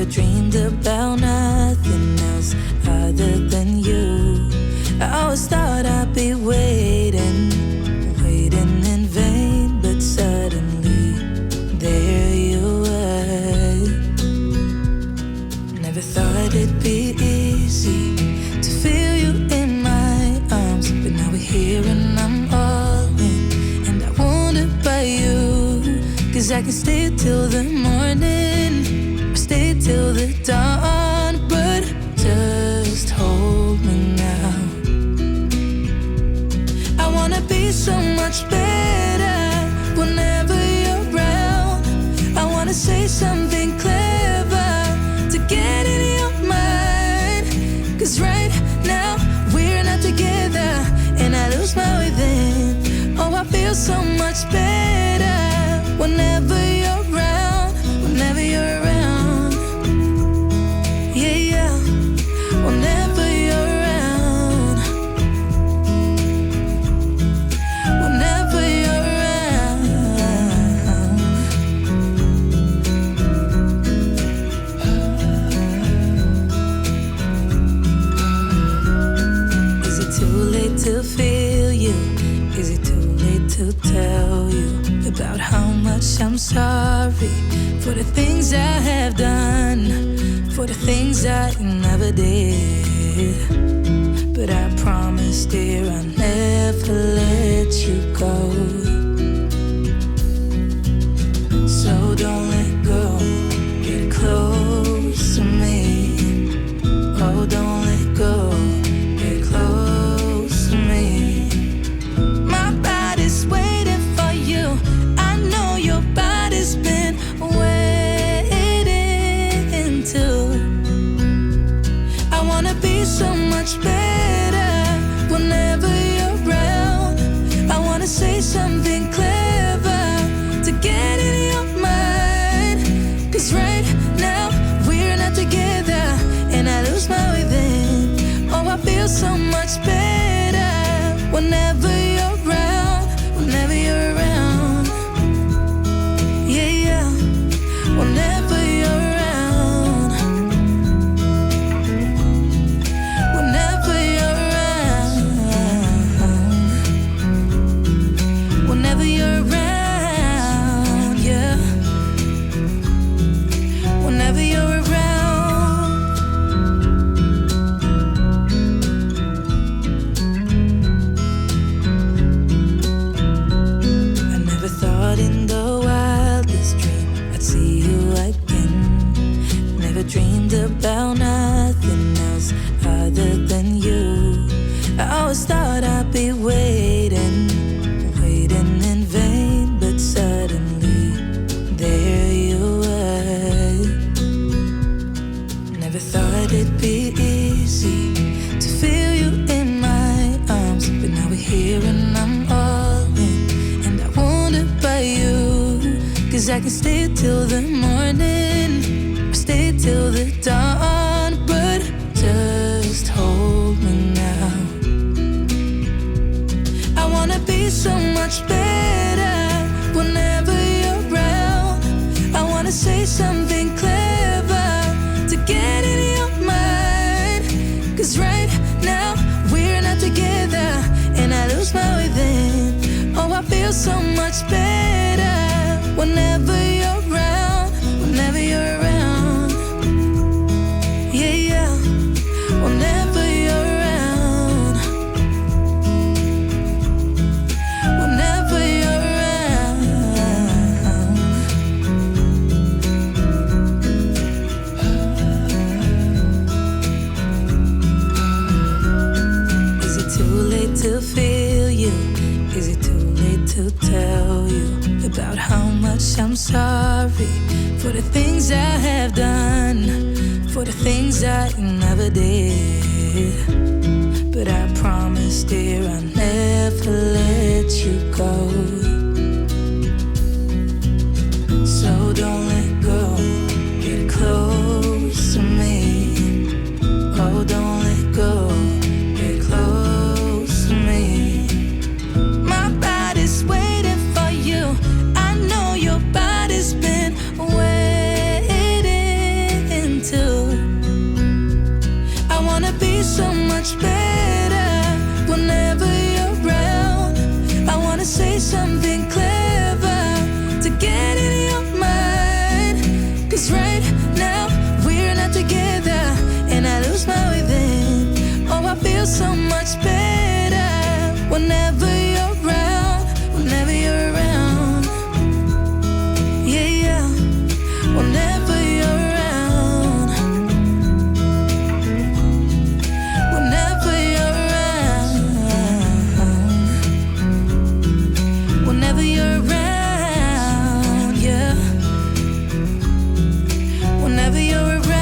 Never dreamed about nothing else other than you. I always thought I'd be waiting in vain, but suddenly there you were. Never thought it'd be easy to feel you in my arms, but now we're here and I'm all in, and I wonder by you, 'cause I can stay till the morning, or stay till the dawn, but just hold me now. I wanna be so much better whenever you're around. I wanna say something clever to get in your mind, 'cause right now we're not together and I lose my way then. Oh, I feel so much better whenever you're around, whenever you're around. Yeah, yeah, whenever you're around, whenever you're around. Is it too late to feel you? Is it too late to tell you about how much I'm sorry for the things I have done, for the things I never did? But I promise, dear, I'll never let you go. So don't let go, get close to me. Oh, don't let go, get close to me. My body's waiting for you. I know your body's been waiting too. I wanna be so much better whenever you're around. I wanna say something clever to get in your mind, 'cause right now we're not together and I lose my way then. Oh, I feel so much better whenever you're around, whenever you're around. Yeah, yeah, whenever you're around, whenever you're around, whenever you're around, yeah, whenever you're around. I never thought in the wildest dream I'd see you again. Never dreamed about nothing else other than you. I always thought I'd be waiting in vain, but suddenly there you were. Never thought it'd be easy to feel you in my arms, but now we're here and I'm all in, and I wonder by you, 'cause I can stay till the morning, or stay till the dawn, but just hold me now. I wanna be so much better whenever you're around. I wanna say something clever to get in your mind, 'cause right now we're not together and I lose my way then. Oh, I feel so much better whenever you're around, whenever you're around. Yeah, yeah, whenever you're around, whenever you're around. Is it too late to feel you? Is it too late to tell you about how much I'm sorry for the things I have done, for the things I never did? But I promise, dear, I'll never let you go. So don't let go, get close to me. Oh, don't let go, get close to me. My body's waiting for you. I know your body's been waiting right now we're not together, and I lose my way then. Oh, I feel so much better whenever you're around, whenever you're around. Yeah, yeah, whenever you're around, whenever you're around, whenever you're around, yeah, whenever you're around.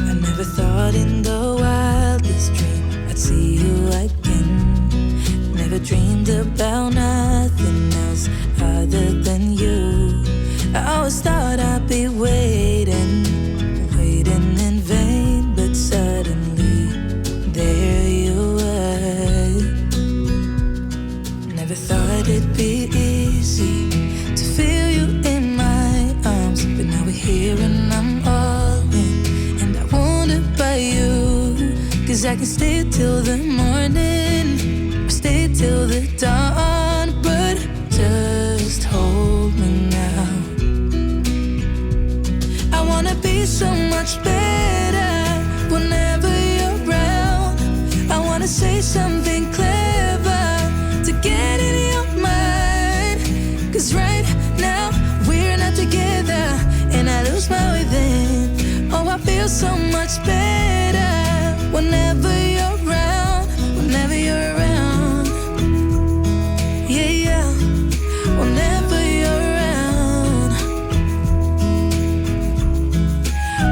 I never thought in the wildest dream I'd see you again. Never dreamed about nothing else other than you. I always thought I'd be waiting, waiting in vain, but suddenly there you were. Never thought it'd be easy to feel you in my arms, but now we're here and I'm all in, and I wonder about you. 'Cause I can stay till the morning, or stay till the dawn, but just hold me now. I wanna be so much better whenever you're around. I wanna say something clever to get in your mind. 'Cause right now we're not together, and I lose my way then. Oh, I feel so much better whenever you're around, whenever you're around. Yeah, yeah, whenever you're around,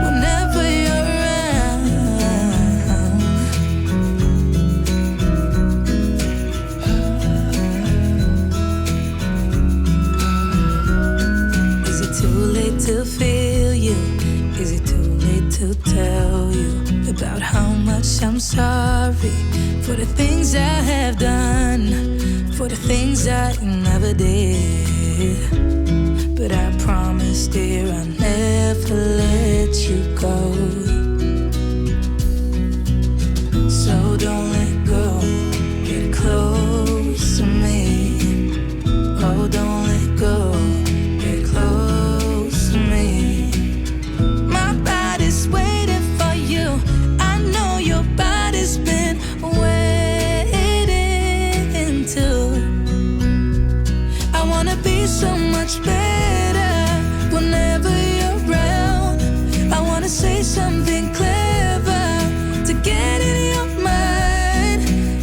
whenever you're around. Is it too late to feel you? Is it too late to tell you about how much I'm sorry for the things I have done, for the things I never did? But I promise, dear, I'll never let you go. So don't let go, get close to me. Oh, don't let go, get close to me. My body's waiting for you. I know your body's been waiting too. I wanna be so much better whenever you're around. I wanna say something clever to get in your mind.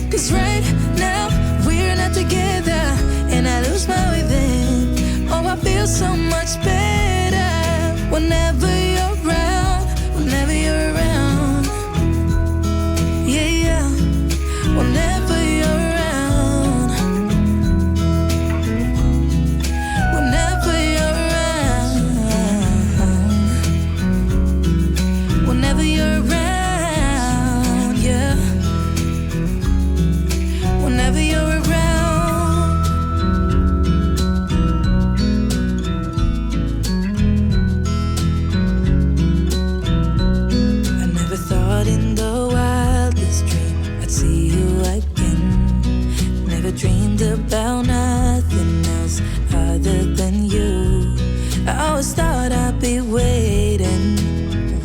'Cause right now we're not together, and I lose my way then. Oh, I feel so much better whenever you're around, whenever you're around. Yeah, yeah, whenever you're around, whenever you're around, whenever you're around, yeah, whenever you're around. I never thought in the wildest dream I'd see you again. Never dreamed about nothing else other than you. I always thought I'd be waiting,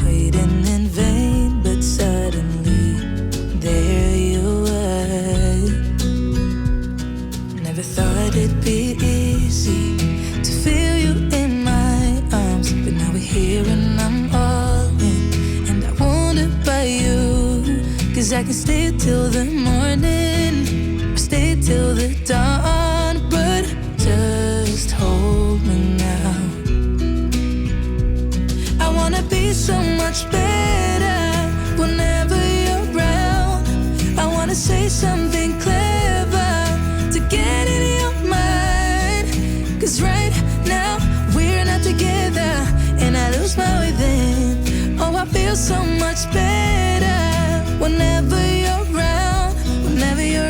waiting in vain, but suddenly there you were. Never thought it'd be easy to feel you in my arms, but now we're here and I'm all in, and I wonder about you. 'Cause I can stay till the morning, or stay till the dawn, but just hold me now. I wanna be so much better whenever you're around. I wanna say something clever to get in your mind. 'Cause right now we're not together, and I lose my way then. Oh, I feel so much better whenever you're around, whenever you're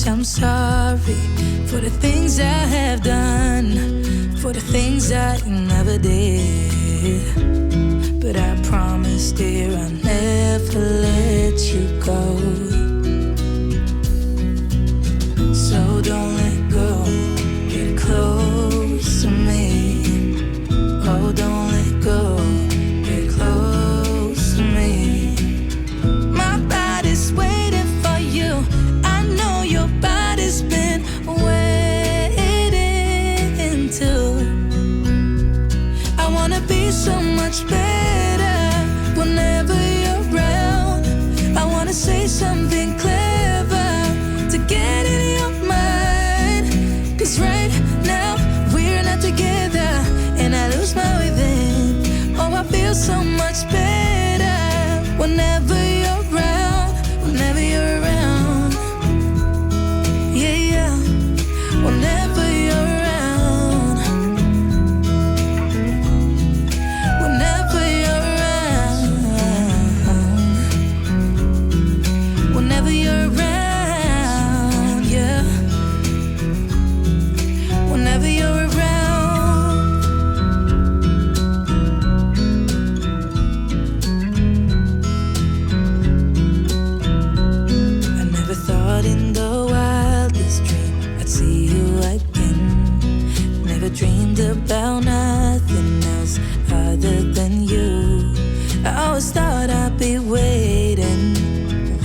much I'm sorry for the things I have done, for the things I never did. But I promise, dear, I'll never let you go. So don't let go, get close to me. Oh, don't let go, get close to me. My body's waiting for you. I know your body's been waiting too. I wanna be so much better whenever you're around. I wanna say something clever to get in your mind. 'Cause right now we're not together and I lose my way then. Oh, I feel so much better whenever you're around, whenever you're around. Yeah, yeah, whenever you're around. Whenever you're around. Whenever you're around, yeah. Whenever you're around. I never thought in the wildest dream I'd see you again. Never dreamed about nothing else other than you. I always thought I'd be waiting,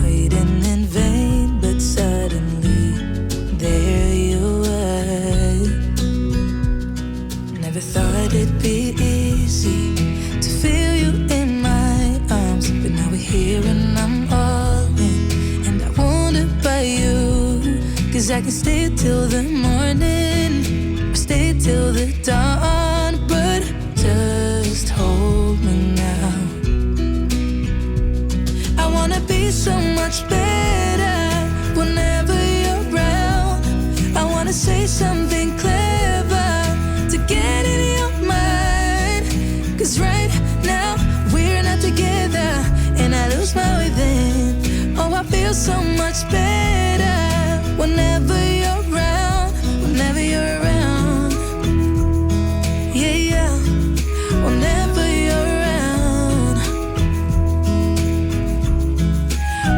waiting in vain, but suddenly there you were. Never thought it'd be easy to feel you in my arms, but now we're here and I'm all in, and I wonder by you. 'Cause I can stay till the morning, or stay till the dawn, but just hold me now. I wanna be so much better whenever you're around. I wanna say something clever to get in your mind. 'Cause right now we're not together and I lose my way then. Oh, I feel so much better whenever you're around, whenever you're around. Yeah, yeah, whenever you're around.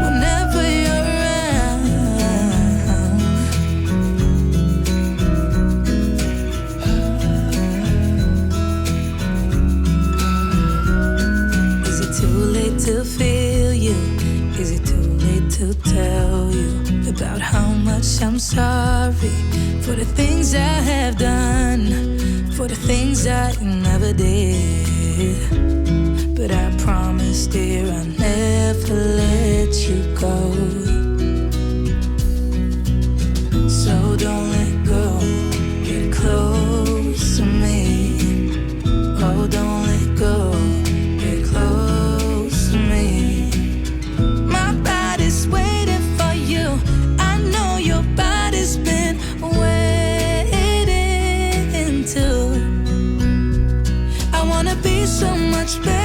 Whenever you're around. Is it too late to feel you? Is it too late to tell you about how much I'm sorry for the things I have done, for the things I never did. But I promise, dear, I'll never let you go. So don't let go, get close to me. Oh, don't let go, get close to me. My body's waiting for you. I know your body's been waiting too. I wanna be so much better